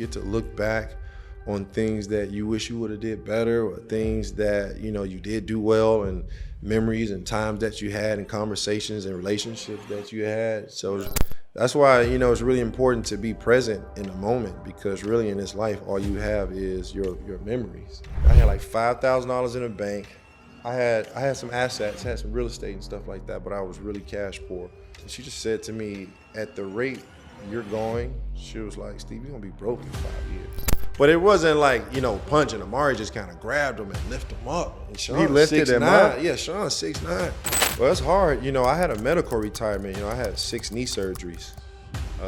get to look back on things that you wish you would have did better, or things that, you know, you did do well, and memories and times that you had and conversations and relationships that you had. So that's why, you know, it's really important to be present in the moment, because really in this life, all you have is your memories. I had like $5,000 in the bank. I had some assets, had some real estate and stuff like that, but I was really cash poor. And she just said to me, at the rate you're going, she was like, Steve, you're gonna be broke in 5 years. But it wasn't like, you know, punching. Amari just kind of grabbed him and lifted him up. And Sean, he lifted him up? Yeah, Sean's 6'9". Well, it's hard. You know, I had a medical retirement. You know, I had 6 knee surgeries. I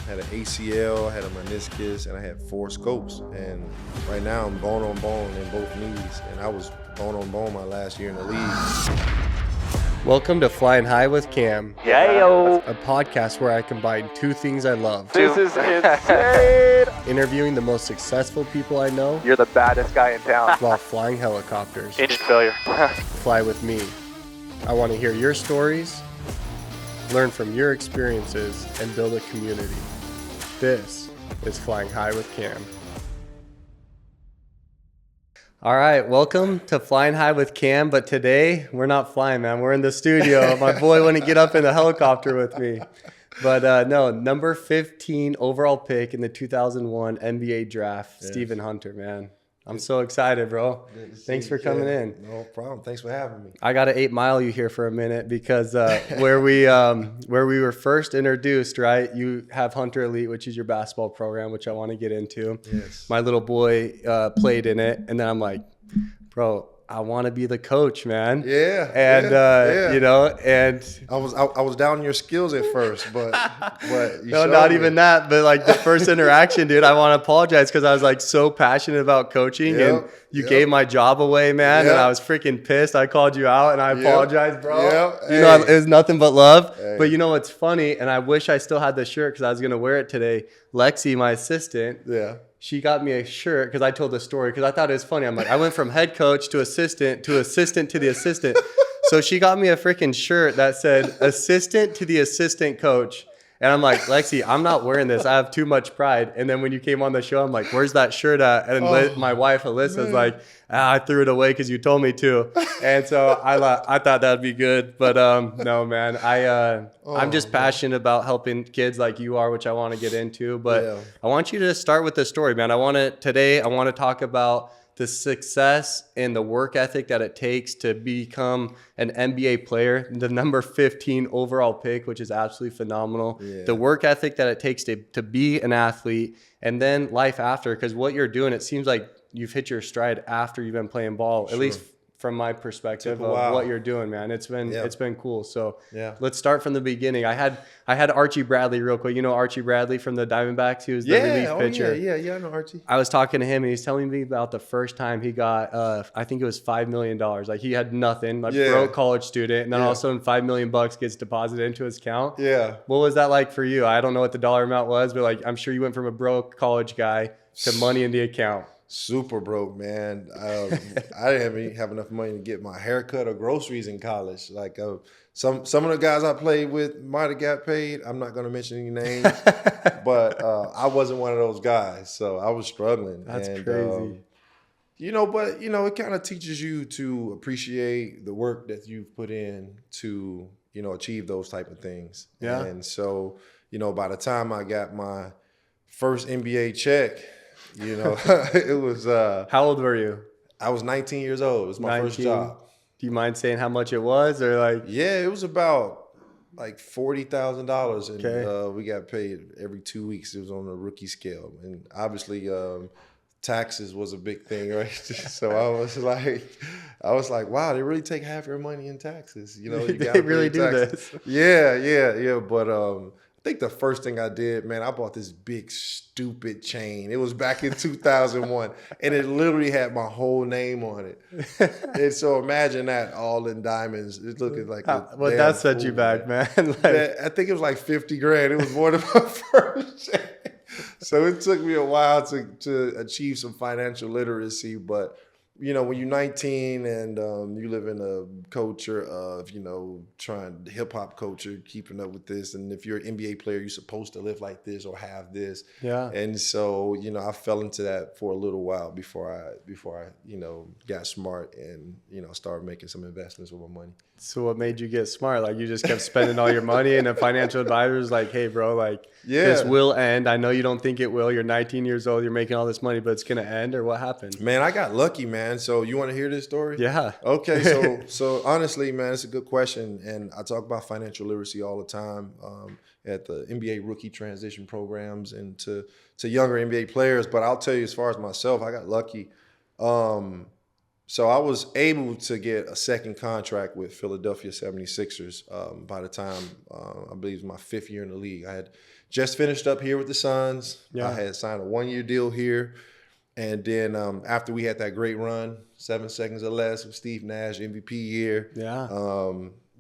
had an ACL, I had a meniscus, and I had 4 scopes. And right now I'm bone on bone in both knees. And I was bone on bone my last year in the league. Welcome to Flying High with Cam. Yayo. A podcast where I combine 2 things I love. This is insane. Interviewing the most successful people I know You're the baddest guy in town. while flying helicopters. Engine failure. Fly with me. I want to hear your stories, learn from your experiences, and build a community. This is Flying High with Cam. All right, welcome to Flying High with Cam, but today we're not flying, man. We're in the studio. My boy wouldn't get up in the helicopter with me. But no, number 15 overall pick in the 2001 NBA draft, yes. Stephen Hunter, man. I'm so excited, bro. Thanks for coming in. No problem. Thanks for having me. I got to 8 Mile you here for a minute because where we were first introduced, right? You have Hunter Elite, which is your basketball program, which I want to get into. Yes. My little boy played in it, and then I'm like, bro, I want to be the coach, man. Yeah. And you know, and I was doubting your skills at first, but you no, not even that. But like the first interaction, dude, I want to apologize because I was like so passionate about coaching, and you gave my job away, man, and I was freaking pissed. I called you out, and I apologize, bro. You know, it was nothing but love. But you know what's funny, and I wish I still had the shirt because I was gonna wear it today. Lexi, my assistant, she got me a shirt because I told the story because I thought it was funny. I'm like, I went from head coach to assistant to the assistant. So she got me a freaking shirt that said assistant to the assistant coach. And I'm like, Lexi, I'm not wearing this. I have too much pride. And then when you came on the show, I'm like, where's that shirt at? And my wife, Alyssa's like, I threw it away because you told me to. And so I thought that'd be good. But no, man, I'm just passionate about helping kids like you are, which I want to get into. But I want you to start with the story, man. Today I want to talk about the success and the work ethic that it takes to become an NBA player, the number 15 overall pick, which is absolutely phenomenal. The work ethic that it takes to be an athlete, and then life after, because what you're doing, it seems like you've hit your stride after you've been playing ball, at least from my perspective of what you're doing, man. It's been cool. So let's start from the beginning. I had Archie Bradley real quick. You know Archie Bradley from the Diamondbacks? He was the relief pitcher. Yeah, I know Archie. I was talking to him, and he's telling me about the first time he got, I think it was $5 million. Like he had nothing, like broke college student, and then all of a sudden $5 million gets deposited into his account. Yeah. What was that like for you? I don't know what the dollar amount was, but like I'm sure you went from a broke college guy to money in the account. Super broke, man. I didn't even have enough money to get my haircut or groceries in college. Like some of the guys I played with might have got paid. I'm not going to mention any names, but I wasn't one of those guys, so I was struggling. That's crazy. It kind of teaches you to appreciate the work that you've put in to, achieve those type of things. Yeah. And so, by the time I got my first NBA check, it was how old were you? I was 19 years old. It was my 19. first job. Do you mind saying how much it was, or like? Yeah, it was about like $40,000, and we got paid every 2 weeks. It was on a rookie scale, and obviously taxes was a big thing, right? So I was like, wow, they really take half your money in taxes. You they really do this. Yeah. But I think the first thing I did, man, I bought this big stupid chain. It was back in 2001, and it literally had my whole name on it. And so imagine that all in diamonds. It's looking like what that set you back, man. I think it was like 50 grand. It was more than my first chain. So it took me a while to achieve some financial literacy, but when you're 19 and you live in a culture of, trying hip hop culture, keeping up with this. And if you're an NBA player, you're supposed to live like this or have this. Yeah. And so, I fell into that for a little while before I got smart and, started making some investments with my money. So what made you get smart? Like you just kept spending all your money and a financial advisor's like, hey, bro, like this will end. I know you don't think it will. You're 19 years old. You're making all this money, but it's going to end, or what happened? Man, I got lucky, man. So you want to hear this story? Yeah. Okay. So honestly, man, it's a good question. And I talk about financial literacy all the time at the NBA rookie transition programs and to younger NBA players. But I'll tell you, as far as myself, I got lucky. So I was able to get a second contract with Philadelphia 76ers by the time, I believe it was my 5th year in the league. I had just finished up here with the Suns. Yeah. I had signed a 1-year deal here. And then after we had that great run, 7 seconds or less with Steve Nash, MVP year,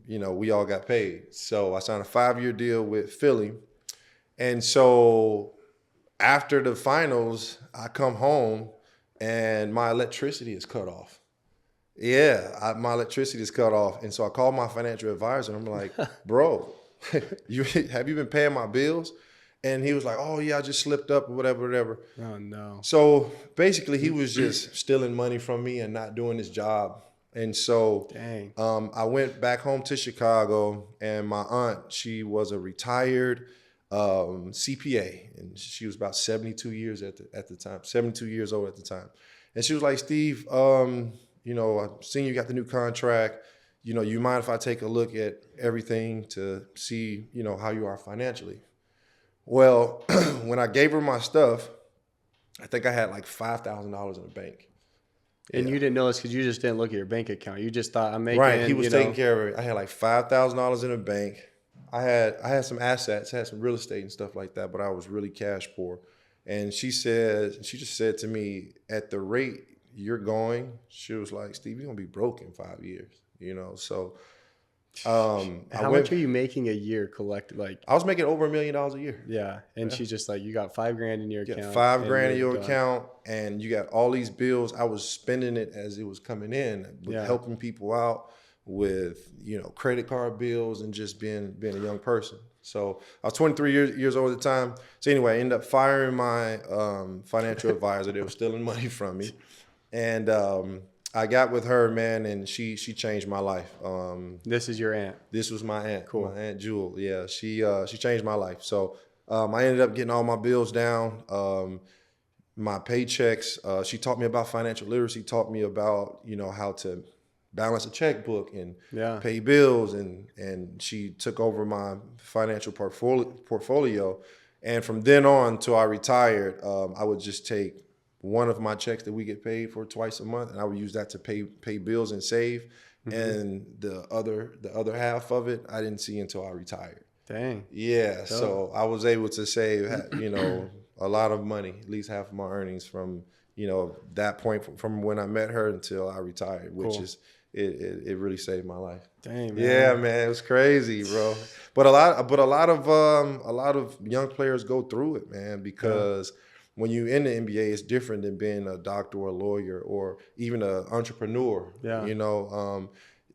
we all got paid. So I signed a 5-year deal with Philly. And so after the finals, I come home and my electricity is cut off. Yeah, my electricity is cut off. And so I called my financial advisor and I'm like, bro, have you been paying my bills? And he was like, oh, yeah, I just slipped up or whatever. Oh, no. So basically he was just stealing money from me and not doing his job. And so I went back home to Chicago, and my aunt, she was a retired CPA, and she was about 72 years at the time, 72 years old at the time. And she was like, Steve, I've seen you got the new contract. You mind if I take a look at everything to see, how you are financially? Well, when I gave her my stuff, I think I had like $5,000 in the bank. And you didn't know this because you just didn't look at your bank account. You just thought I'm making. Right, he was taking care of it. I had like $5,000 in the bank. I had some assets, had some real estate and stuff like that, but I was really cash poor. And she just said to me, at the rate you're going, she was like, Steve, you're gonna be broke in 5 years. So. How much are you making a year collected? Like I was making over $1 million a year. Yeah, and she's just like, you got $5,000 in your account. $5,000 in your account, and you got all these bills. I was spending it as it was coming in, with helping people out with credit card bills and just being a young person. So I was 23 years old at the time. So anyway, I ended up firing my financial advisor. They were stealing money from me, and I got with her, man, and she changed my life. This is your aunt? This was my aunt. Cool. My Aunt Jewel. Yeah, she changed my life. So I ended up getting all my bills down, my paychecks. She taught me about financial literacy, taught me about, how to balance a checkbook and pay bills. And she took over my financial portfolio. And from then on till I retired, I would just take one of my checks that we get paid for twice a month, and I would use that to pay bills and save. Mm-hmm. And the other half of it, I didn't see until I retired. Dang. Yeah. Dope. So I was able to save, a lot of money, at least half of my earnings from, that point from when I met her until I retired, which is, it really saved my life. Dang, man. Yeah, man, it was crazy, bro. But a lot of young players go through it, man, because when you're in the NBA, it's different than being a doctor or a lawyer or even an entrepreneur. Yeah.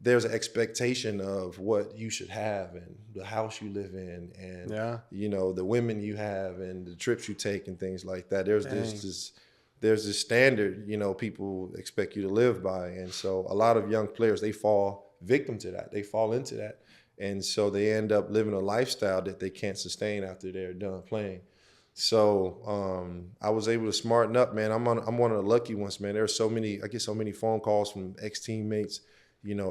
There's an expectation of what you should have and the house you live in and, the women you have and the trips you take and things like that. There's this standard, people expect you to live by. And so a lot of young players, they fall victim to that. They fall into that. And so they end up living a lifestyle that they can't sustain after they're done playing. So I was able to smarten up, man. I'm one of the lucky ones, man. I get so many phone calls from ex-teammates,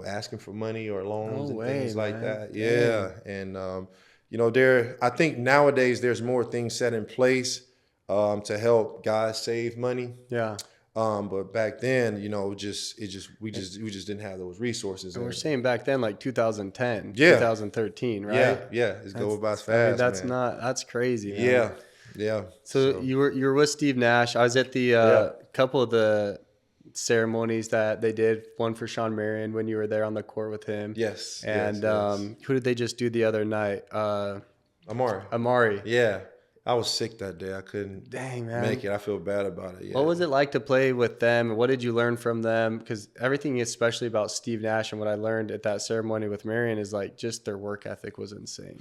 asking for money or loans things like that. Yeah. And I think nowadays there's more things set in place to help guys save money. Yeah. But back then, we just didn't have those resources. And we're saying back then, like 2010, 2013, right? Yeah. It's going by fast. That's crazy. Man. Yeah. Yeah. So you were with Steve Nash. I was at the couple of the ceremonies that they did. One for Sean Marion when you were there on the court with him. Yes. And who did they just do the other night? Amari. Amari. Yeah. I was sick that day. I couldn't Dang, man. make it. I feel bad about it. Yeah. What was it like to play with them? What did you learn from them? Because everything, especially about Steve Nash and what I learned at that ceremony with Marion, is like just their work ethic was insane.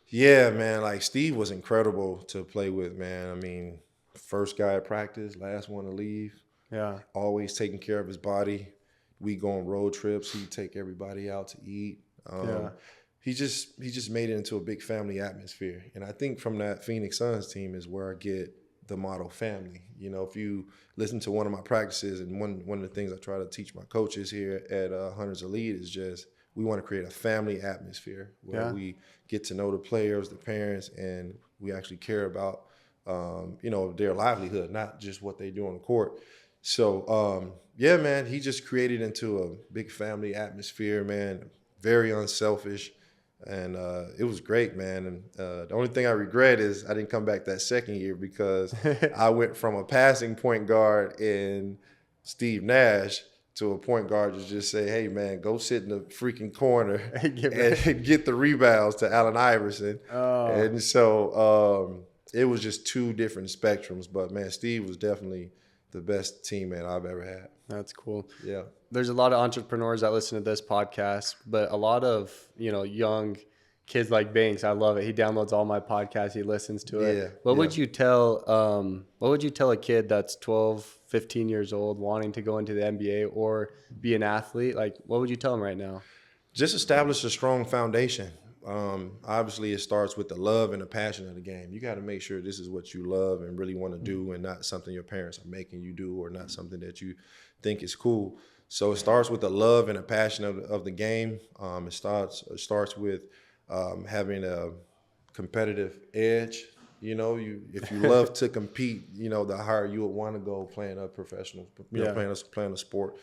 Yeah, man. Like Steve was incredible to play with, man. I mean, first guy at practice, last one to leave. Yeah. Always taking care of his body. We go on road trips. He'd take everybody out to eat. Yeah. He just made it into a big family atmosphere. And I think from that Phoenix Suns team is where I get the motto family. You know, if you listen to one of my practices, and one of the things I try to teach my coaches here at Hunters Elite is just we want to create a family atmosphere where we get to know the players, the parents, and we actually care about, their livelihood, not just what they do on the court. So, yeah, man, he just created into a big family atmosphere, man, very unselfish. And it was great, man. And the only thing I regret is I didn't come back that second year because I went from a passing point guard in Steve Nash to a point guard to just say, hey, man, go sit in the freaking corner and get the rebounds to Allen Iverson. Oh. And so it was just two different spectrums. But, man, Steve was definitely the best teammate I've ever had. That's cool. Yeah. There's a lot of entrepreneurs that listen to this podcast, but a lot of, young kids like Banks. I love it. He downloads all my podcasts. He listens to it. Yeah, What would you tell a kid that's 12, 15 years old wanting to go into the NBA or be an athlete? Like, what would you tell them right now? Just establish a strong foundation. Obviously, it starts with the love and the passion of the game. You got to make sure this is what you love and really want to do and not something your parents are making you do or not something that you think is cool. So it starts with the love and the passion of the game. It starts with having a competitive edge. If you love to compete, the higher you would want to go playing a professional, playing a sport.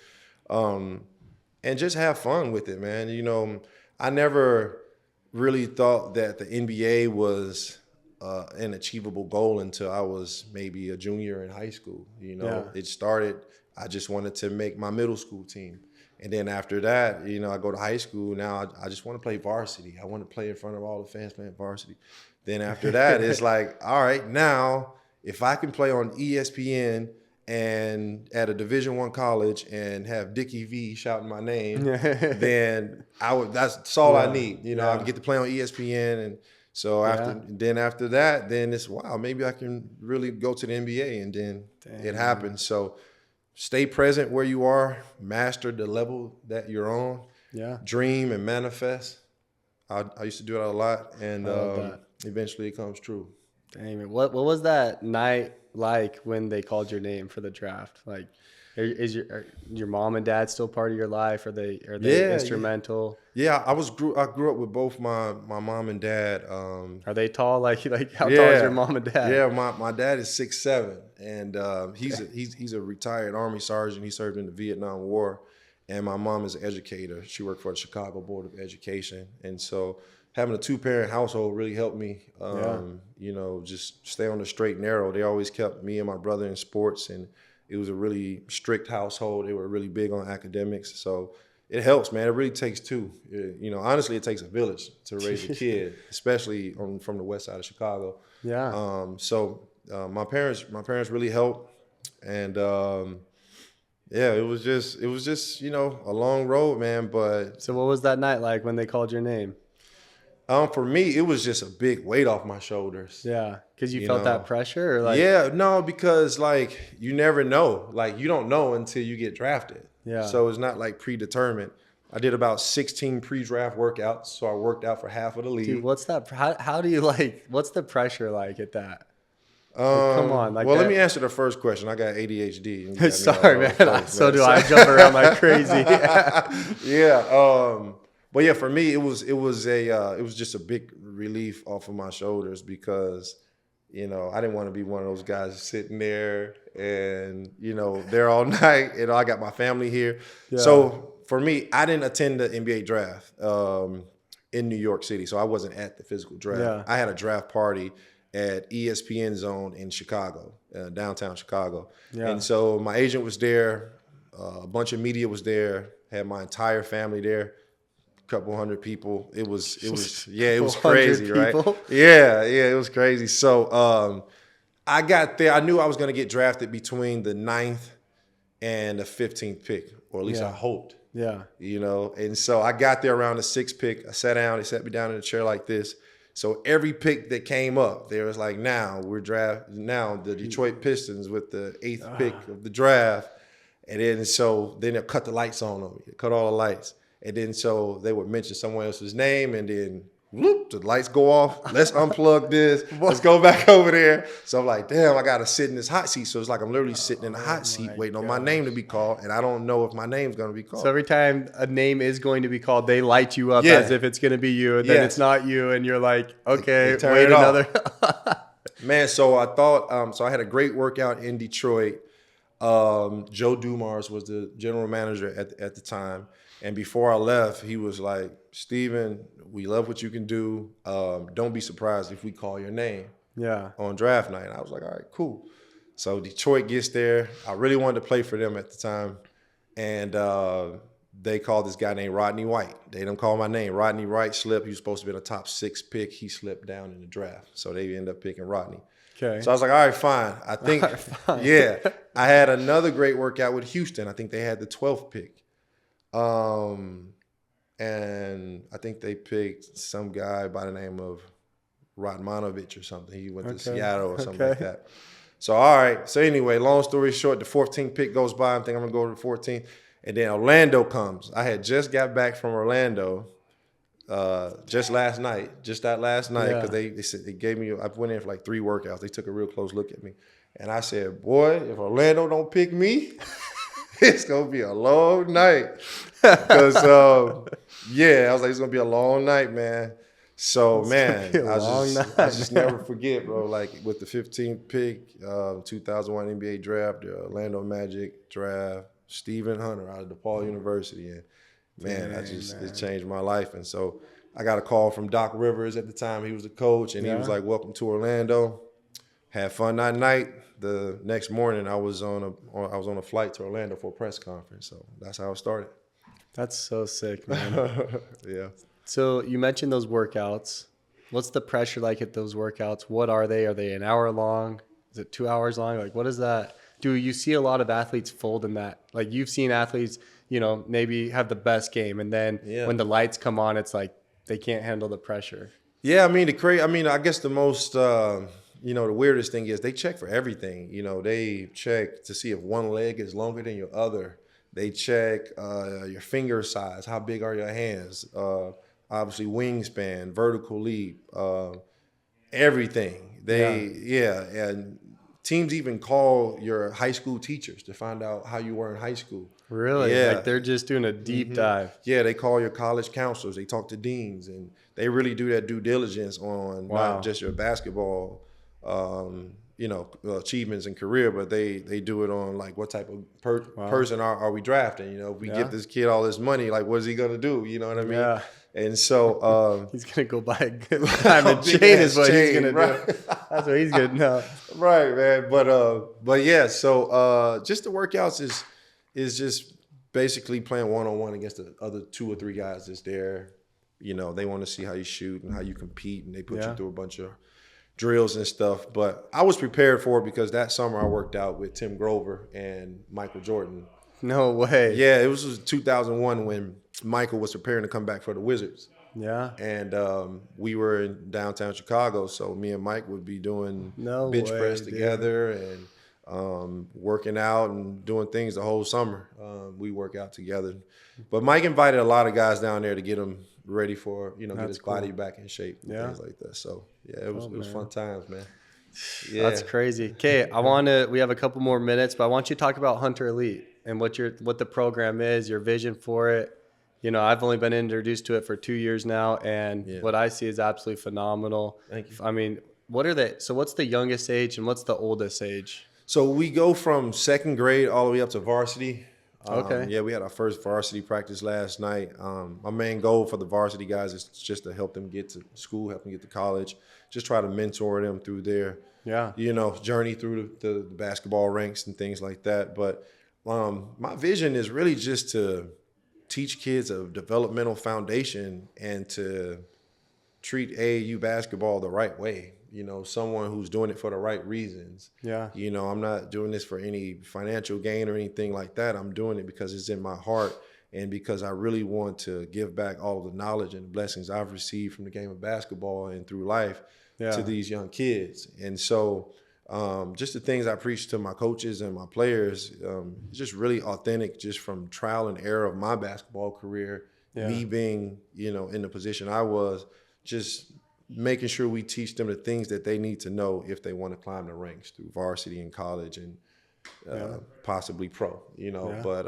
And just have fun with it, man. I never really thought that the NBA was an achievable goal until I was maybe a junior in high school. It started, I just wanted to make my middle school team. And then after that, I go to high school. Now I just want to play varsity. I want to play in front of all the fans playing varsity. Then after that, it's like, all right, now if I can play on ESPN and at a Division I college and have Dickie V shouting my name, then that's all I need. I can get to play on ESPN. And so after that, then it's, wow, maybe I can really go to the NBA. And then it happens. So stay present where you are, master the level that you're on, dream and manifest. I used to do that a lot, and eventually it comes true. Dang, man. What was that night like when they called your name for the draft? Like, is your mom and dad still part of your life? Are they instrumental? Yeah, I grew up with both my mom and dad. Are they tall? Like how tall is your mom and dad? Yeah, my dad is 6'7", and he's a retired Army sergeant. He served in the Vietnam War, and my mom is an educator. She worked for the Chicago Board of Education, and so having a two-parent household really helped me. Just stay on the straight and narrow. They always kept me and my brother in sports, and it was a really strict household. They were really big on academics, so it helps, man. It really takes two. Honestly, it takes a village to raise a kid, especially from the west side of Chicago. Yeah. My parents really helped, and it was just a long road, man. But so, what was that night like when they called your name? For me, it was just a big weight off my shoulders. Yeah, because you felt that pressure, or like? Yeah, no, because like you never know. Like you don't know until you get drafted. Yeah. So it's not like predetermined. I did about 16 pre-draft workouts, so I worked out for half of the league. Dude, what's that? How do you what's the pressure like at that? Come on. Let me answer the first question. I got ADHD. Sorry, man. So do I. Jump around like crazy. Yeah. But yeah, for me, it was just a big relief off of my shoulders because, I didn't want to be one of those guys sitting there and, there all night. I got my family here. Yeah. So for me, I didn't attend the NBA draft in New York City, so I wasn't at the physical draft. Yeah. I had a draft party at ESPN Zone in Chicago, downtown Chicago. Yeah. And so my agent was there, a bunch of media was there, had my entire family there. couple hundred people. It was crazy, right? People? Yeah, it was crazy. So I got there. I knew I was going to get drafted between the 9th and the 15th pick, or at least I hoped. Yeah. And so I got there around the 6th pick. I sat down. They sat me down in a chair like this. So every pick that came up, there was like, now the Detroit Pistons with the 8th pick of the draft. And then they'll cut the lights on them, cut all the lights. And then so they would mention someone else's name, and then whoop, the lights go off. Let's unplug this. Let's go back over there. So I'm like, damn, I got to sit in this hot seat. So it's like I'm literally sitting in the hot seat waiting on my name to be called, and I don't know if my name's going to be called. So every time a name is going to be called, they light you up as if it's going to be you, and then it's not you, and you're like, okay, wait another. Man, so I thought, so I had a great workout in Detroit. Joe Dumars was the general manager at the time. And before I left, he was like, Steven, we love what you can do. Don't be surprised if we call your name on draft night. And I was like, all right, cool. So Detroit gets there. I really wanted to play for them at the time. And they called this guy named Rodney White. They didn't call my name. Rodney White slipped. He was supposed to be a top 6 pick. He slipped down in the draft. So they ended up picking Rodney. Okay. So I was like, all right, fine. I think, I had another great workout with Houston. I think they had the 12th pick. And I think they picked some guy by the name of Radmanovich or something. He went to Seattle or something like that. So, all right. So anyway, long story short, the 14th pick goes by. I think I'm going to go to the 14th. And then Orlando comes. I had just got back from Orlando just that last night, because they said they gave me, I went in for like 3 workouts. They took a real close look at me. And I said, boy, if Orlando don't pick me, it's going to be a long night. Because, I was like, it's going to be a long night, man. So, man, I just never forget, bro. Like, with the 15th pick, 2001 NBA draft, the Orlando Magic draft, Stephen Hunter out of DePaul University. And, man, it changed my life. And so I got a call from Doc Rivers at the time. He was the coach, and he was like, welcome to Orlando. Had fun that night. The next morning, I was on a flight to Orlando for a press conference. So that's how it started. That's so sick, man. Yeah. So you mentioned those workouts. What's the pressure like at those workouts? What are they? Are they an hour long? Is it 2 hours long? Like, what is that? Do you see a lot of athletes fold in that? Like, you've seen athletes, maybe have the best game, and then when the lights come on, it's like they can't handle the pressure. Yeah, I mean, I guess the most, the weirdest thing is they check for everything. They check to see if one leg is longer than your other. They check your finger size. How big are your hands? Obviously, wingspan, vertical leap, everything. And teams even call your high school teachers to find out how you were in high school. Really? Yeah. Like, they're just doing a deep dive. Yeah, they call your college counselors. They talk to deans, and they really do that due diligence on not just your basketball, achievements and career, but they do it on like what type of person are we drafting? If we give this kid all this money, like what is he gonna do? You know what I mean? Yeah. And so he's gonna go buy a good diamond chain is what he's gonna do. That's what he's gonna know. Right, man. But yeah. So just the workouts is just basically playing 1-on-1 against the other 2 or 3 guys that's there. They want to see how you shoot and how you compete, and they put you through a bunch of drills and stuff. But I was prepared for it because that summer I worked out with Tim Grover and Michael Jordan. No way. Yeah, it was 2001 when Michael was preparing to come back for the Wizards. Yeah. And we were in downtown Chicago, so me and Mike would be doing bench press together and working out and doing things the whole summer. We work out together. But Mike invited a lot of guys down there to get him ready for, get his body back in shape and things like that. So, yeah, it was fun times, man. Yeah. That's crazy. Okay, we have a couple more minutes, but I want you to talk about Hunter Elite and what the program is, your vision for it. I've only been introduced to it for 2 years now, and what I see is absolutely phenomenal. Thank you. I mean, what's the youngest age and what's the oldest age? So we go from 2nd grade all the way up to varsity. Okay. Yeah, we had our first varsity practice last night. My main goal for the varsity guys is just to help them get to school, help them get to college, just try to mentor them through their, journey through the basketball ranks and things like that. But my vision is really just to teach kids a developmental foundation and to treat AAU basketball the right way. Someone who's doing it for the right reasons. Yeah. I'm not doing this for any financial gain or anything like that. I'm doing it because it's in my heart and because I really want to give back all of the knowledge and blessings I've received from the game of basketball and through life to these young kids. And so just the things I preach to my coaches and my players, just really authentic, just from trial and error of my basketball career, me being, in the position I was, just making sure we teach them the things that they need to know if they want to climb the ranks through varsity and college and possibly pro, But,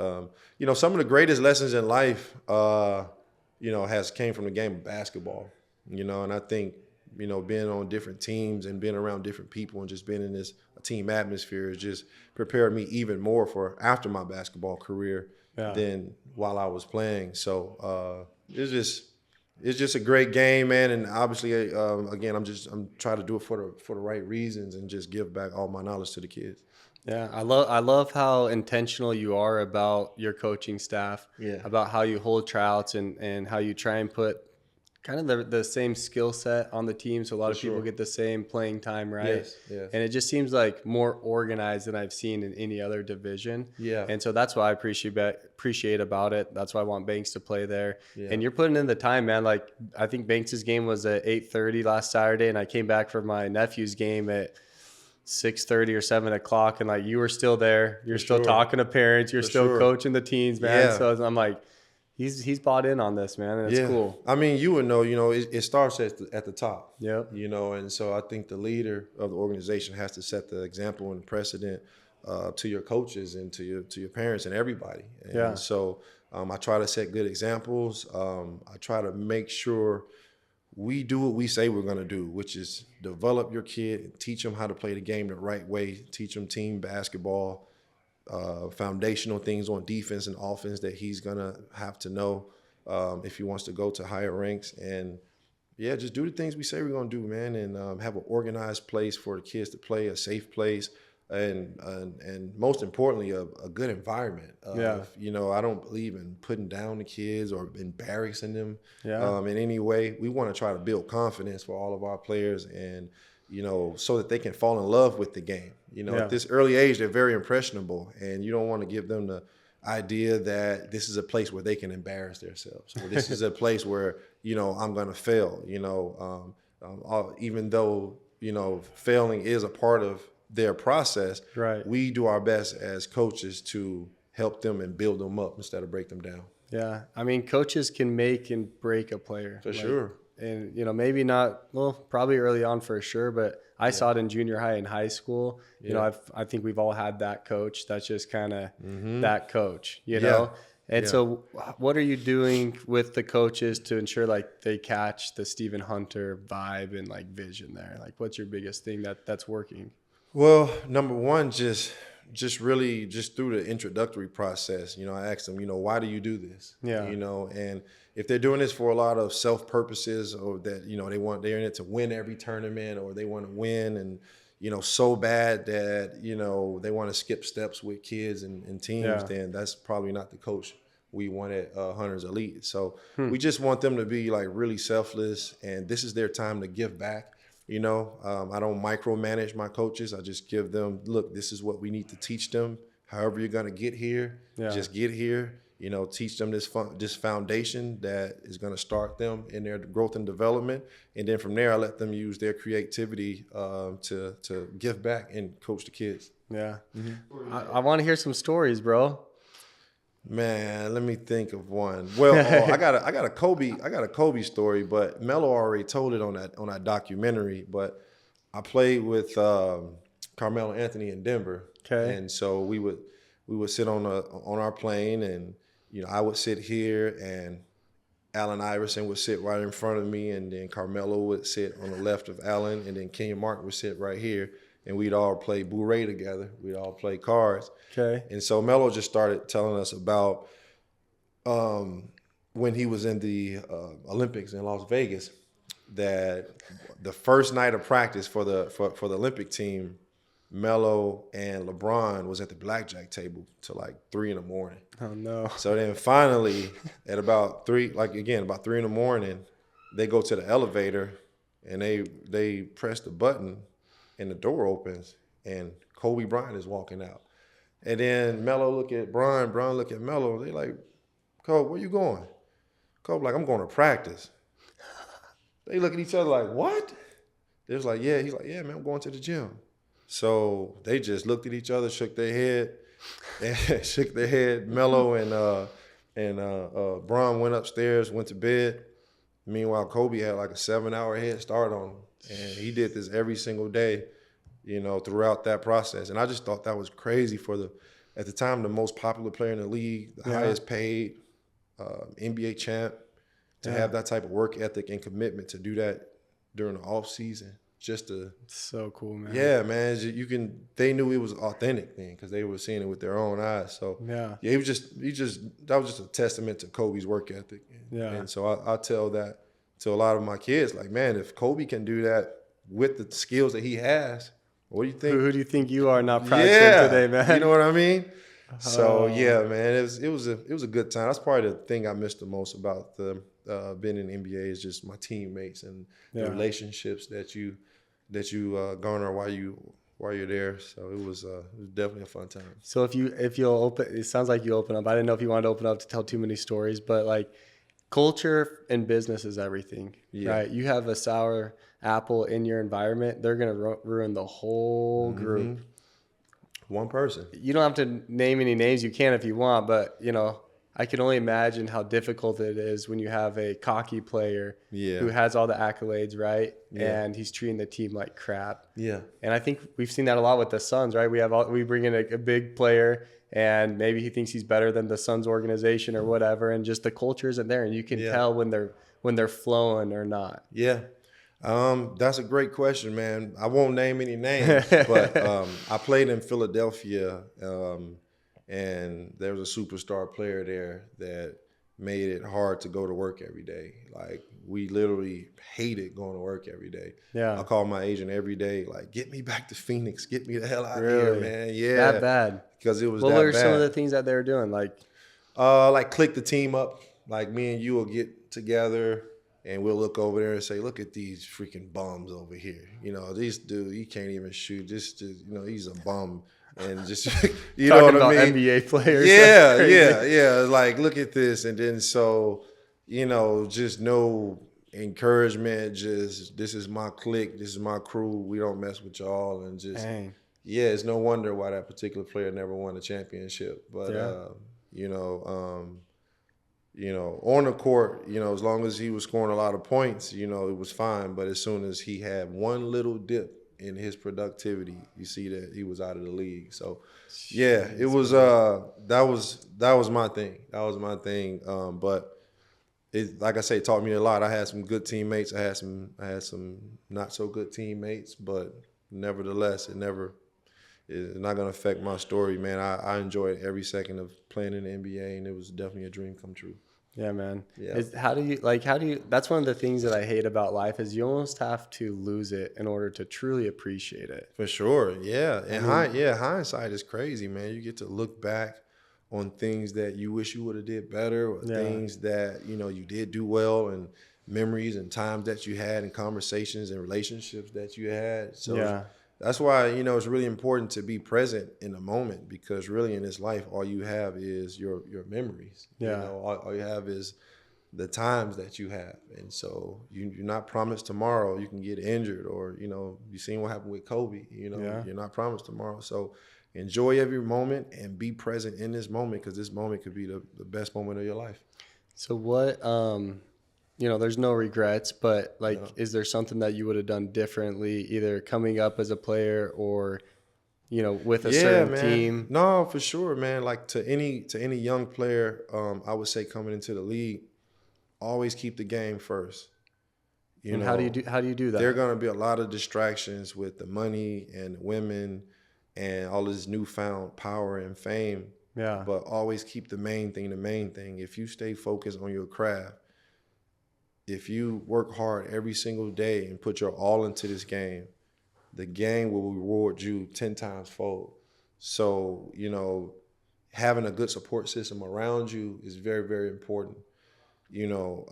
some of the greatest lessons in life, has came from the game of basketball, and I think, being on different teams and being around different people and just being in this team atmosphere has just prepared me even more for after my basketball career than while I was playing. So it's just a great game, man. And obviously, again, I'm trying to do it for the right reasons and just give back all my knowledge to the kids. Yeah, I love how intentional you are about your coaching staff, about how you hold tryouts and how you try and put kind of the same skill set on the team so a lot of people get the same playing time, right? Yes. And it just seems like more organized than I've seen in any other division. Yeah. And so that's what I appreciate about it. That's why I want Banks to play there. Yeah. And you're putting in the time, man. Like, I think Banks's game was at 8:30 last Saturday, and I came back for my nephew's game at 6:30 or 7 o'clock, and like you were still there. You're still talking to parents. You're still coaching the teens, man. Yeah. So I'm like, he's bought in on this, man, and it's cool. I mean, you would know, it starts at the top. Yep. And so I think the leader of the organization has to set the example and precedent to your coaches and to your parents and everybody. And so I try to set good examples. I try to make sure we do what we say we're going to do, which is develop your kid and teach them how to play the game the right way, teach them team basketball, foundational things on defense and offense that he's going to have to know if he wants to go to higher ranks. And, just do the things we say we're going to do, man, and have an organized place for the kids to play, a safe place, and most importantly, a good environment. I don't believe in putting down the kids or embarrassing them in any way. We want to try to build confidence for all of our players and, so that they can fall in love with the game. At this early age, they're very impressionable, and you don't want to give them the idea that this is a place where they can embarrass themselves, or this is a place where, I'm going to fail, even though, failing is a part of their process. Right. We do our best as coaches to help them and build them up instead of break them down. Yeah. I mean, coaches can make and break a player. For sure. And, maybe not, probably early on for sure, but I saw it in junior high and high school. I think we've all had that coach that's just kind of that coach, know? And so what are you doing with the coaches to ensure like they catch the Stephen Hunter vibe and like vision there? Like, what's your biggest thing that's working? Well, number one, just really through the introductory process, I asked them, why do you do this? And if they're doing this for a lot of self purposes, or that, they're in it to win every tournament, or they want to win and, so bad that, they want to skip steps with kids and teams, then that's probably not the coach we want at Hunter's Elite. So we just want them to be like really selfless, and this is their time to give back. I don't micromanage my coaches. I just give them, look, this is what we need to teach them. However you're going to get here, just get here. Teach them this foundation that is going to start them in their growth and development. And then from there, I let them use their creativity to give back and coach the kids. Yeah. Mm-hmm. I want to hear some stories, bro. Man, let me think of one. Well, I got a Kobe story, but Melo already told it on that documentary. But I played with Carmelo Anthony in Denver, and so we would sit on our plane, and I would sit here, and Allen Iverson would sit right in front of me, and then Carmelo would sit on the left of Allen, and then Kenyon Martin would sit right here. And we'd all play bourrée together. We'd all play cards. Okay. And so Melo just started telling us about when he was in the Olympics in Las Vegas, that the first night of practice for the Olympic team, Melo and LeBron was at the blackjack table till like 3 in the morning. Oh no. So then finally at about 3, about 3 in the morning, they go to the elevator and they press the button and the door opens and Kobe Bryant is walking out. And then Melo look at Bron look at Melo. They like, Kobe, where you going? Kobe like, I'm going to practice. They look at each other like, what? They was like, yeah. He's like, yeah, man, I'm going to the gym. So they just looked at each other, shook their head. Melo and Bron went upstairs, went to bed. Meanwhile, Kobe had like a 7-hour head start on him. And he did this every single day, throughout that process. And I just thought that was crazy at the time, the most popular player in the league, the highest paid NBA champ, to have that type of work ethic and commitment to do that during the off season. Just to, so cool, man. Yeah, man. They knew it was authentic then because they were seeing it with their own eyes. So that was just a testament to Kobe's work ethic. Yeah. And so I tell that to a lot of my kids, like, man, if Kobe can do that with the skills that he has, what do you think? Who do you think you are not practicing today, man? You know what I mean? So yeah, man, it was a good time. That's probably the thing I missed the most about being in the NBA is just my teammates and the relationships that you garner while you're there. So it was definitely a fun time. So if you'll open, it sounds like you open up. I didn't know if you wanted to open up to tell too many stories, but like culture and business is everything, right? You have a sour apple in your environment, they're gonna ruin the whole group. One person. You don't have to name any names. You can if you want, but I can only imagine how difficult it is when you have a cocky player who has all the accolades, right? Yeah. And he's treating the team like crap. Yeah. And I think we've seen that a lot with the Suns, right? We bring in a big player and maybe he thinks he's better than the Suns organization or whatever, and just the culture isn't there, and you can tell when they're flowing or not. Yeah. That's a great question, man. I won't name any names, but I played in Philadelphia, and there was a superstar player there that made it hard to go to work every day. Like, we literally hated going to work every day. Yeah. I called my agent every day, like, get me back to Phoenix. Get me the hell out of here, man. Yeah. That bad. Because it was that bad. What were some of the things that they were doing? Like click the team up. Like, me and you will get together and we'll look over there and say, look at these freaking bums over here. This dude, he can't even shoot. He's a bum. And just, you know what I mean? NBA players. Yeah. Like, look at this. And then just no encouragement. Just, this is my clique. This is my crew. We don't mess with y'all. And just, it's no wonder why that particular player never won a championship. But, on the court, as long as he was scoring a lot of points, it was fine. But as soon as he had one little dip in his productivity, you see that he was out of the league. So, it was that was my thing. That was my thing. But it, like I say, it taught me a lot. I had some good teammates. I had some not so good teammates. But nevertheless, it's not going to affect my story, man. I enjoyed every second of playing in the NBA, and it was definitely a dream come true. Yeah, man. Yeah. How do you, that's one of the things that I hate about life is you almost have to lose it in order to truly appreciate it. For sure. Yeah. And hindsight is crazy, man. You get to look back on things that you wish you would have did better, or things that, you did do well, and memories and times that you had and conversations and relationships that you had. So that's why, it's really important to be present in the moment, because really in this life, all you have is your memories. Yeah. All you have is the times that you have. And so you're not promised tomorrow you can get injured, or, you seen what happened with Kobe, you're not promised tomorrow. So enjoy every moment and be present in this moment, because this moment could be the best moment of your life. So what, there's no regrets, but is there something that you would have done differently, either coming up as a player or, with a certain team? No, for sure, man. Like, to any young player, I would say coming into the league, always keep the game first. And how do you do that? There are going to be a lot of distractions with the money and the women and all this newfound power and fame. Yeah. But always keep the main thing the main thing. If you stay focused on your craft, if you work hard every single day and put your all into this game, the game will reward you 10 times fold. So, you know, having a good support system around you is very, very important. You know,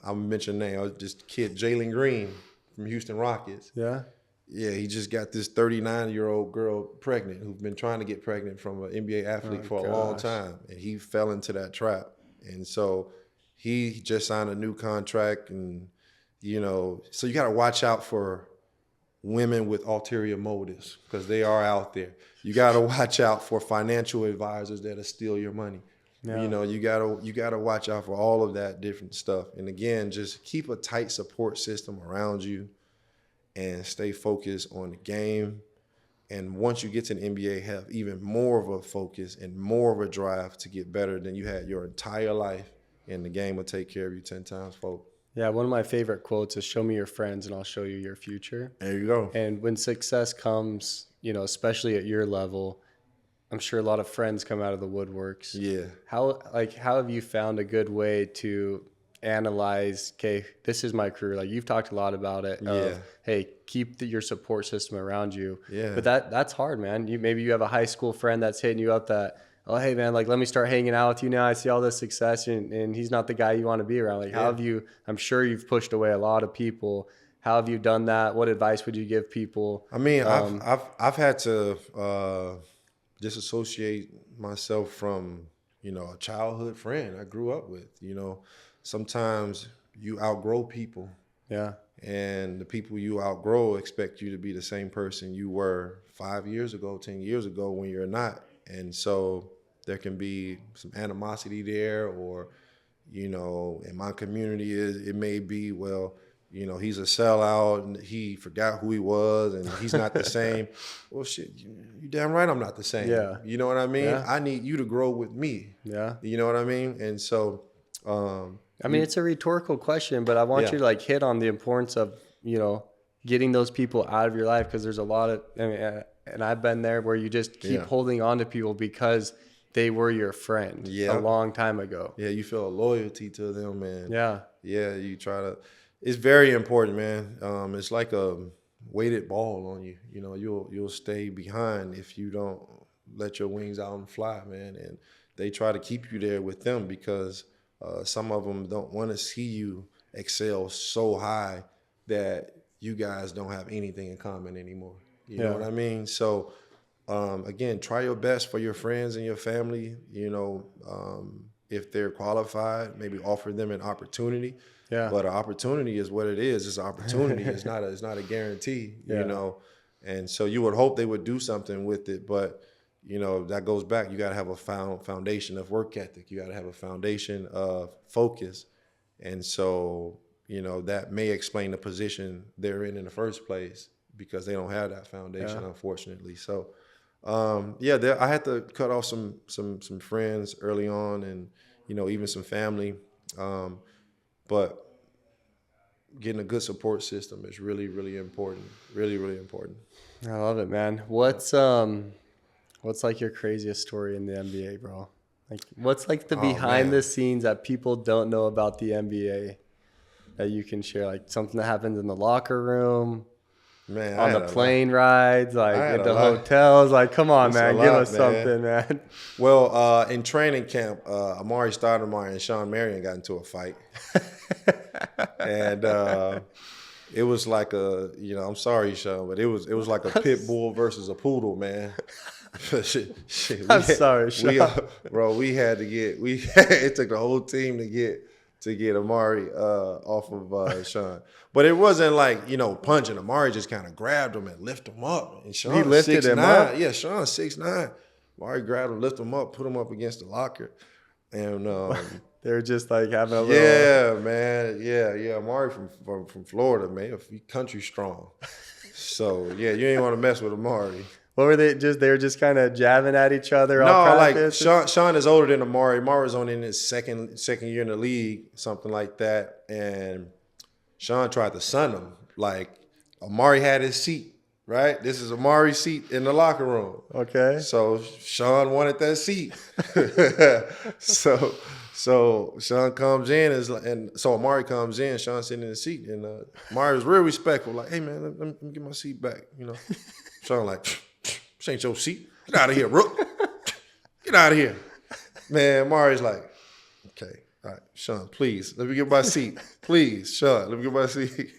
I'll mention a name. This kid, Jalen Green from Houston Rockets. Yeah. Yeah, he just got this 39-year-old girl pregnant who's been trying to get pregnant from an NBA athlete for a long time. And he fell into that trap. And so he just signed a new contract. And, you know, so you got to watch out for women with ulterior motives because they are out there. You got to watch out for financial advisors that'll steal your money. Yeah. You know, you gotta watch out for all of that different stuff. And again, just keep a tight support system around you and stay focused on the game. And once you get to the NBA, have even more of a focus and more of a drive to get better than you had your entire life. And the game will take care of you 10 times fold. Yeah, one of my favorite quotes is show me your friends and I'll show you your future. There you go. And when success comes, you know, especially at your level, I'm sure a lot of friends come out of the woodworks. Yeah. How have you found a good way to analyze, okay, this is my career? Like you've talked a lot about it. Yeah. Hey, keep your support system around you. Yeah. But that's hard, man. Maybe you have a high school friend that's hitting you up that, oh, hey, man, like, let me start hanging out with you now. I see all this success, and he's not the guy you want to be around. Like, how have you – I'm sure you've pushed away a lot of people. How have you done that? What advice would you give people? I mean, I've had to disassociate myself from, you know, a childhood friend I grew up with. You know, sometimes you outgrow people. Yeah. And the people you outgrow expect you to be the same person you were 5 years ago, 10 years ago when you're not. And so there can be some animosity there, or, you know, in my community, it may be, well, you know, he's a sellout and he forgot who he was and he's not the same. Well, shit, you damn right I'm not the same. Yeah. You know what I mean? Yeah. I need you to grow with me. Yeah. You know what I mean? And so, I mean, it's a rhetorical question, but I want you to like hit on the importance of, you know, getting those people out of your life, because there's a lot of, I mean, and I've been there where you just keep holding on to people because they were your friend a long time ago. Yeah, you feel a loyalty to them, and yeah, you try to. It's very important, man. It's like a weighted ball on you. You know, you'll stay behind if you don't let your wings out and fly, man. And they try to keep you there with them because some of them don't want to see you excel so high that you guys don't have anything in common anymore. You know what I mean? So, again, try your best for your friends and your family. You know, if they're qualified, maybe offer them an opportunity. Yeah. But an opportunity is what it is. It's an opportunity. It's not a guarantee, you know. And so you would hope they would do something with it. But, you know, that goes back. You got to have a foundation of work ethic. You got to have a foundation of focus. And so, you know, that may explain the position they're in the first place because they don't have that foundation, unfortunately. So, I had to cut off some friends early on and, you know, even some family. But getting a good support system is really, really important. Really, really important. I love it, man. What's like your craziest story in the NBA, bro? Like, what's like the behind the scenes that people don't know about the NBA that you can share? Like something that happens in the locker room, man, on the plane rides, like at the hotels. Like, come on, man, give us something, man. Well, in training camp, Amari Stoudemire and Sean Marion got into a fight. And it was like I'm sorry, Sean, but it was like a pit bull versus a poodle, man. I'm sorry, Sean. We had to get it took the whole team to get Amari off of Sean. But it wasn't like, you know, punching. Amari just kind of grabbed him and lifted him up. And Sean, he lifted him up? Yeah, Sean 6'9". Amari grabbed him, lifted him up, put him up against the locker. And they were just like having a little. Yeah, man. Yeah. Amari from Florida, man. He country strong. So, yeah, you ain't want to mess with Amari. What were they were just kind of jabbing at each other? No, like Sean is older than Amari. Amari was only in his second year in the league, something like that. And Sean tried to sun him. Like, Amari had his seat, right? This is Amari's seat in the locker room. Okay. So Sean wanted that seat. So Sean comes in, and so Amari comes in. Sean sitting in the seat, and Amari was real respectful. Like, hey man, let me get my seat back. Sean like, this ain't your seat. Get out of here, Rook. Get out of here, man. Amari's like, okay, all right, Sean, please let me get my seat, please, Sean, let me get my seat.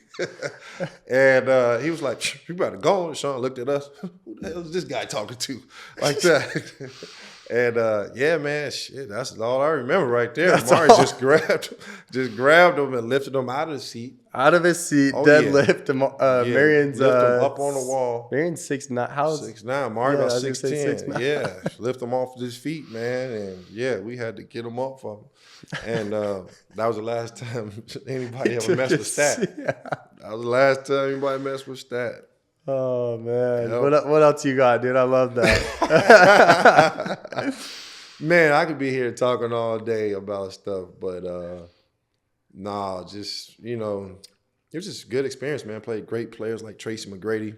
And he was like, you better go. And Sean looked at us. Who the hell is this guy talking to? Like that. And yeah, man, shit, that's all I remember right there. Amari just grabbed him and lifted him out of the seat. Out of his seat, deadlift him. Marion's lift him up on the wall. Marion's 6'9". How's 6'9"? Amari about 6'10". Yeah, lift him off his feet, man, and yeah, we had to get him up from him. And that was the last time anybody ever messed with Stat. Yeah. That was the last time anybody messed with Stat. Oh, man. Yep. What else you got, dude? I love that. Man, I could be here talking all day about stuff, but just, it was just a good experience, man. Played great players like Tracy McGrady.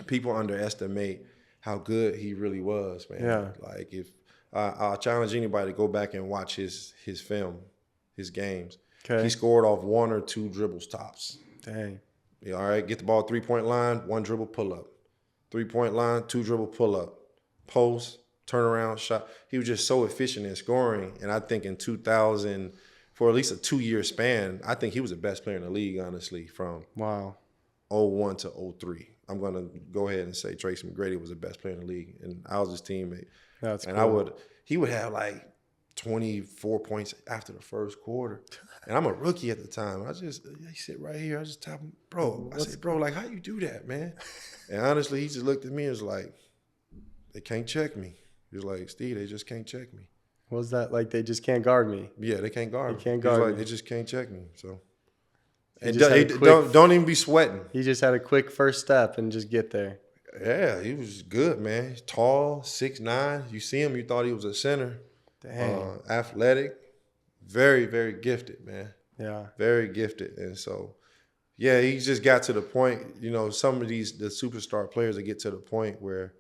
People underestimate how good he really was, man. Yeah. Like, if I'll challenge anybody to go back and watch his film, his games. Okay. He scored off 1 or 2 dribbles tops. Dang. Yeah, all right, get the ball 3-point line, 1 dribble pull up. 3-point line, 2 dribble pull up. Post, turnaround, shot. He was just so efficient in scoring. And I think in 2000, for at least a 2-year span, I think he was the best player in the league, honestly, from 01 to 03. I'm going to go ahead and say Tracy McGrady was the best player in the league. And I was his teammate. That's and cool. He would have like 24 points after the first quarter. And I'm a rookie at the time. He sit right here. I just tap him, bro. I said, bro, like, how you do that, man? And honestly, he just looked at me and was like, they can't check me. He was like, Steve, they just can't check me. What was that? Like, they just can't guard me? Yeah, they can't guard me. They can't guard me. They just can't check me. So, and don't even be sweating. He just had a quick first step and just get there. Yeah, he was good, man. He's tall, 6'9". You see him, you thought he was a center. Dang. Athletic, very, very gifted, man. Yeah. Very gifted. And so, yeah, he just got to the point, some of the superstar players that get to the point where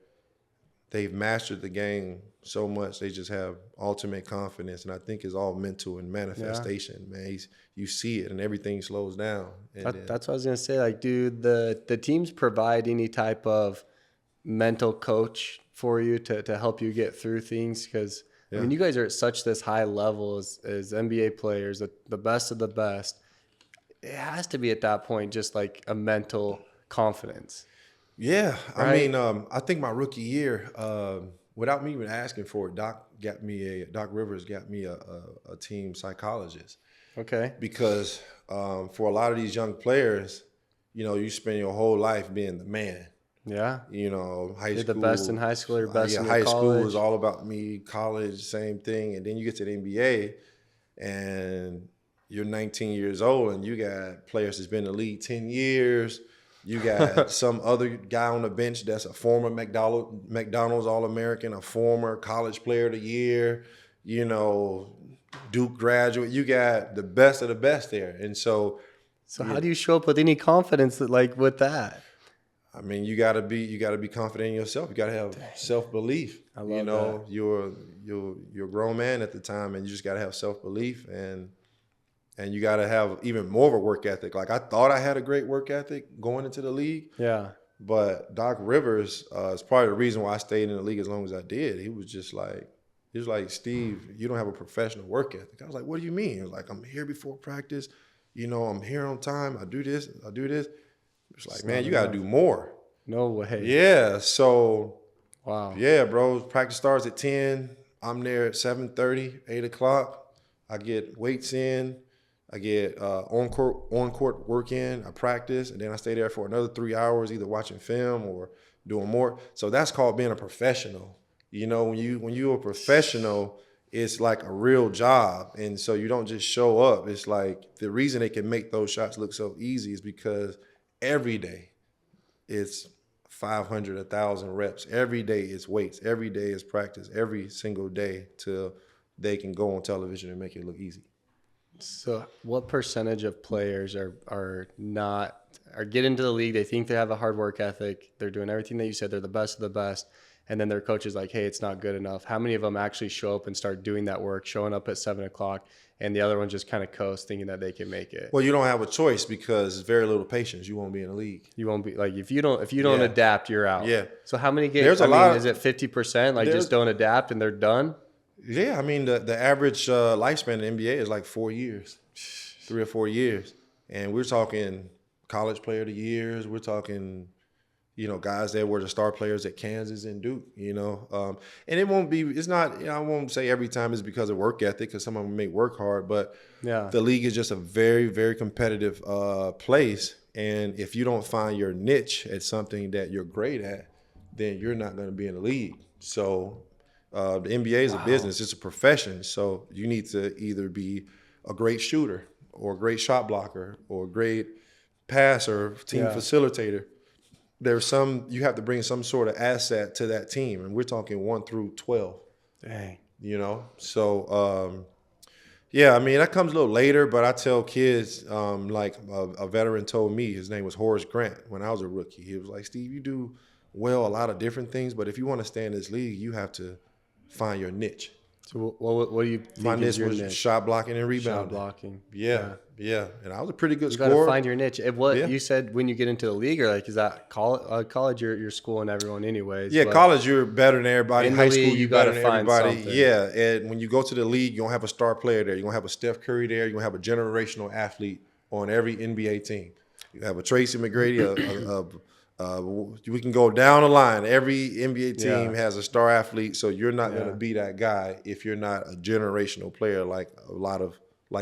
they've mastered the game so much, they just have ultimate confidence. And I think it's all mental and manifestation, man. You see it and everything slows down. And that's what I was going to say. Like, dude, the teams provide any type of mental coach for you to help you get through things? Because I mean, you guys are at such this high level as NBA players, the best of the best. It has to be at that point just like a mental confidence. Yeah. Right? I mean, I think my rookie year, without me even asking for it, Doc Rivers got me a team psychologist. Okay. Because for a lot of these young players, you spend your whole life being the man. Yeah. High school. You're the best in high school, you're best in high college. school is all about me, college, same thing. And then you get to the NBA and you're 19 years old and you got players that's been in the league 10 years. You got some other guy on the bench that's a former McDonald's All-American, a former college player of the year, Duke graduate. You got the best of the best there. And so how do you show up with any confidence with that? I mean, you gotta be confident in yourself. You gotta have self-belief. I love that. You're a grown man at the time, and you just gotta have self-belief, and you gotta have even more of a work ethic. Like, I thought I had a great work ethic going into the league. Yeah. But Doc Rivers is probably the reason why I stayed in the league as long as I did. He was like, Steve, you don't have a professional work ethic. I was like, what do you mean? He was like, I'm here before practice. I'm here on time. I do this. It's like, man, you got to do more. No way. Yeah. So, wow. Yeah, bro. Practice starts at 10. I'm there at 7:30, 8 o'clock. I get weights in. I get on-court work in. I practice, and then I stay there for another 3 hours, either watching film or doing more. So that's called being a professional. When you're a professional, it's like a real job. And so you don't just show up. It's like the reason they can make those shots look so easy is because every day it's 500, 1,000 reps. Every day it's weights. Every day is practice. Every single day till they can go on television and make it look easy. So what percentage of players are get into the league? They think they have a hard work ethic. They're doing everything that you said. They're the best of the best. And then their coach is like, hey, it's not good enough. How many of them actually show up and start doing that work, showing up at 7:00, and the other one just kind of coast thinking that they can make it? Well, you don't have a choice because it's very little patience. You won't be in the league. You won't be like, if you don't adapt, you're out. Yeah. So how many games? There's a lot. Is it 50%? Like just don't adapt and they're done? Yeah, I mean the average lifespan in the NBA is like 4 years, 3 or 4 years, and we're talking college player of the years. We're talking, guys that were the star players at Kansas and Duke. And it won't be. It's not. I won't say every time it's because of work ethic, because some of them may work hard, but the league is just a very, very competitive place. And if you don't find your niche at something that you're great at, then you're not going to be in the league. So. The NBA is a business. It's a profession. So you need to either be a great shooter or a great shot blocker or a great passer, team facilitator. You have to bring some sort of asset to that team. And we're talking 1 through 12. Dang. So, I mean, that comes a little later, but I tell kids, like a veteran told me, his name was Horace Grant when I was a rookie. He was like, Steve, you do well a lot of different things, but if you want to stay in this league, you have to find your niche. So what do you think My is niche your was niche? shot blocking and rebounding. Shot blocking. Yeah. And I was a pretty good You scorer. got to find your niche. You said when you get into the league, or like, is that college? You're schooling everyone anyways. Yeah, college you're better than everybody. In the High school league, you're better than find everybody. something. Yeah, and when you go to the league, you're gonna have a star player there. You're gonna have a Steph Curry there. You're gonna have a generational athlete on every NBA team. You have a Tracy McGrady, we can go down the line. Every NBA team has a star athlete, so you're not going to be that guy if you're not a generational player like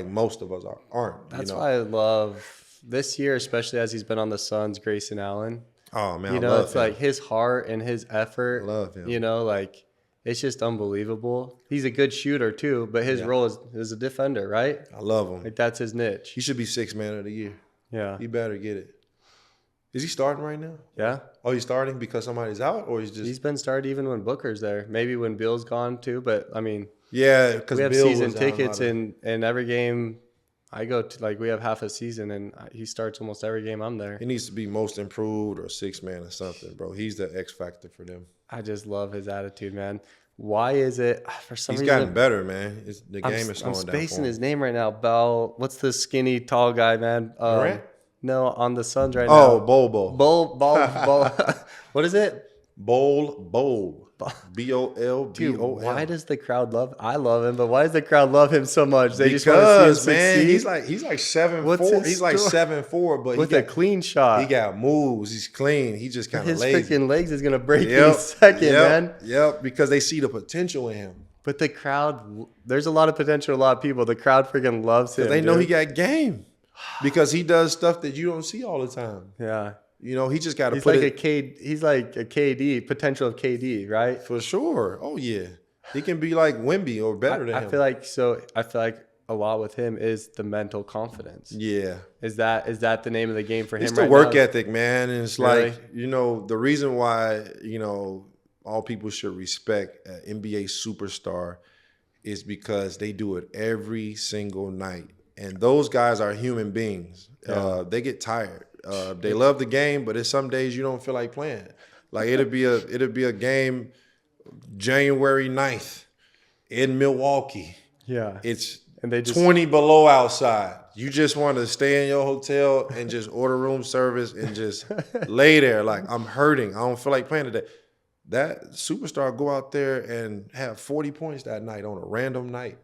most of us aren't. That's why I love this year, especially as he's been on the Suns, Grayson Allen. Oh, man, I love it's him. like his heart and his effort. I love him. Like it's just unbelievable. He's a good shooter too, but his role is a defender, right? I love him. Like that's his niche. He should be 6th man of the year. Yeah. He better get it. Is he starting right now? Yeah. Oh, he's starting because somebody's out, or he's been started even when Booker's there. Maybe when Bill's gone too, but I mean, because we have Bill season was tickets and every game I go to, like we have half a season and he starts almost every game I'm there. He needs to be most improved or 6th man or something, bro. He's the X factor for them. I just love his attitude, man. Why is it for some reason? He's gotten better, man. The game is slowing I'm down. spacing his name right now. Bell. What's the skinny tall guy, man? Durant? No, on the Suns right now. Oh, Bol. Bol. What is it? Bol. B-O-L-B-O-L. Dude, why does the crowd love? I love him, but why does the crowd love him so much? They just want to see him succeed. He's like 7'4". He's like 7'4", but with a clean shot. He got moves. He's clean. He just kind of lazy. His freaking legs is gonna break any second, man. Yep, because they see the potential in him. But the crowd, there's a lot of potential, a lot of people. The crowd freaking loves him. They know he got game because he does stuff that you don't see all the time. Yeah. He just got to put he's like a KD, potential of KD, right? For sure. Oh, yeah. He can be like Wemby or better than him. I feel like a lot with him is the mental confidence. Yeah. Is that the name of the game for him? It's the work ethic, man. And it's like, the reason why, all people should respect an NBA superstar is because they do it every single night. And those guys are human beings. Yeah. They get tired. They love the game, but it's some days you don't feel like playing. Like it'll be a game January 9th in Milwaukee. Yeah. It's and they just 20 below outside. You just want to stay in your hotel and just order room service and just lay there like, I'm hurting. I don't feel like playing today. That superstar go out there and have 40 points that night on a random night.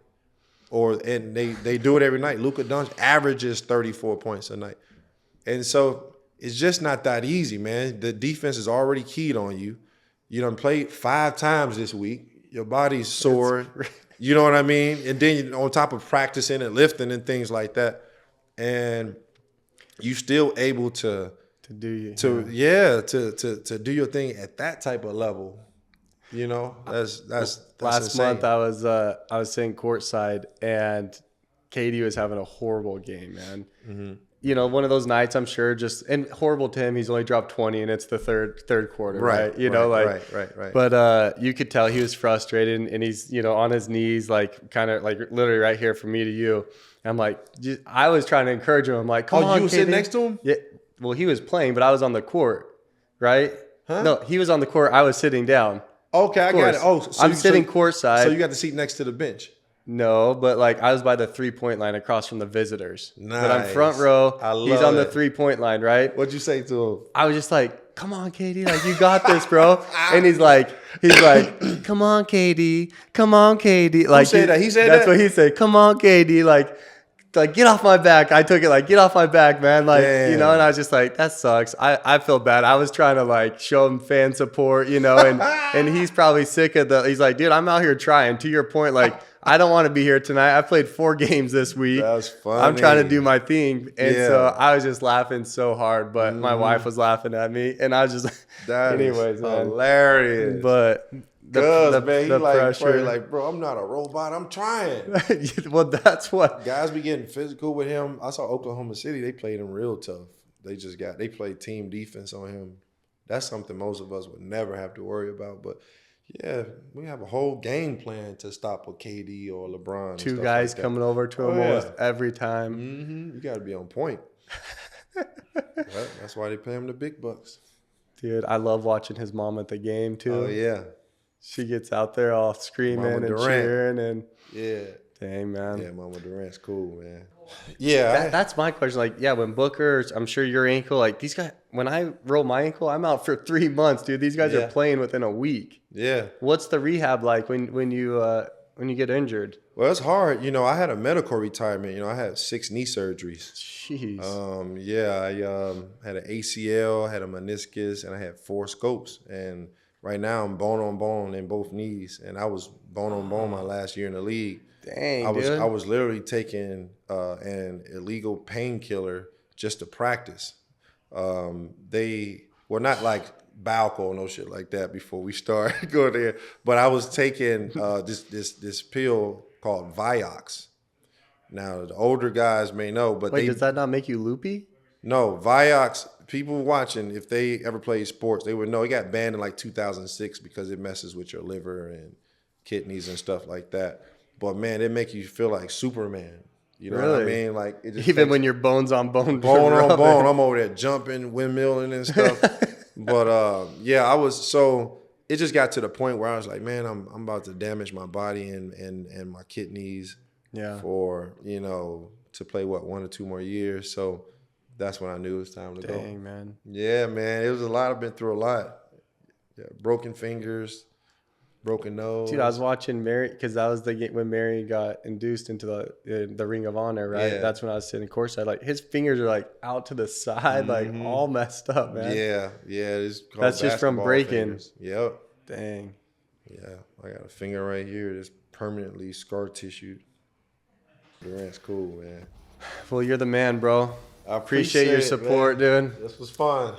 And they do it every night. Luka Doncic averages 34 points a night. And so it's just not that easy, man. The defense is already keyed on you. You done played 5 times this week. Your body's sore. You know what I mean? And then on top of practicing and lifting and things like that. And you still able to do your thing at that type of level. That's last insane. month I was sitting courtside and KD was having a horrible game, man. Mm-hmm. you know, one of those nights, I'm sure, just, and horrible to him, he's only dropped 20 and it's the third quarter, right? You know, like, right. But you could tell he was frustrated, and he's, you know, on his knees, like kind of like literally right here from me to you. I'm like, I was trying to encourage him. I'm like, come on, you were KD. sitting next to him? Yeah. Well, he was playing, but I was on the court, right? Huh? No, he was on the court. I was sitting down. Okay, I got it. Oh, so I'm sitting courtside. So you got the seat next to the bench. No, but like I was by the 3-point line across from the visitors. Nice. But I'm front row. He's on the 3-point line, right? What'd you say to him? I was just like, come on, KD, like you got this, bro. And he's like, come on, KD, come on, KD. Like, Who said that? He said that's that? what he said. Come on, KD, like get off my back. I took it like, get off my back, man. Like, Damn. you know, and I was just like, that sucks. I feel bad. I was trying to like show him fan support, you know, and he's probably sick of he's like, dude, I'm out here trying. To your point, like, I don't want to be here tonight. I played 4 games this week. That was funny. I'm trying to do my thing. And Yeah. so I was just laughing so hard, but my wife was laughing at me. And I was just, That anyways, is man. hilarious. But Man, he the like, pressure. probably like, bro, I'm not a robot. I'm trying. Well, that's what. Guys be getting physical with him. I saw Oklahoma City. They played him real tough. They played team defense on him. That's something most of us would never have to worry about. But yeah, we have a whole game plan to stop with KD or LeBron. 2 guys like coming over to him almost every time. Mm-hmm. You got to be on point. That's why they pay him the big bucks. Dude, I love watching his mom at the game too. Oh yeah, She gets out there all screaming Mama and Durant. cheering and yeah, dang, man. yeah. Mama Durant's cool, man. Yeah, That's my question. Like, yeah, when Booker, I'm sure your ankle, like these guys, when I roll my ankle, I'm out for 3 months, dude. These guys are playing within a week. yeah. What's the rehab like when you get injured? Well, it's hard. You know, I had a medical retirement. You know, I had 6 knee surgeries. Jeez. I had an ACL, had a meniscus, and I had 4 scopes. And right now I'm bone on bone in both knees. And I was bone on bone my last year in the league. Dang, I dude. was literally taking an illegal painkiller just to practice. They were not like Balco, no shit like that before we start going there. But I was taking this pill called Vioxx. Now the older guys may know, but Wait, does that not make you loopy? no, Vioxx, people watching, if they ever played sports, they would know it got banned in like 2006 because it messes with your liver and kidneys and stuff like that. But man, it make you feel like Superman. You know what I Really? mean? Like it just Even takes- when you're bones on bone. bone on rubbing. bone, I'm over there jumping, windmilling and stuff. But yeah, it just got to the point where I was like, man, I'm about to damage my body and my kidneys for, you know, to play 1 or 2 more years. So that's when I knew it was time to go. Dang, man. Yeah, man. It was a lot. I've been through a lot. Yeah, broken fingers, broken nose. Dude, I was watching Mary because that was the game when Mary got induced into the Ring of Honor, right? Yeah. That's when I was sitting courtside. Like his fingers are like out to the side, like all messed up, man. Yeah. It's called That's just from basketball breaking. fingers. Yep. Dang. Yeah. I got a finger right here that's permanently scar tissue. Durant's cool, man. Well, you're the man, bro. I Appreciate your it, support, man. dude. This was fun.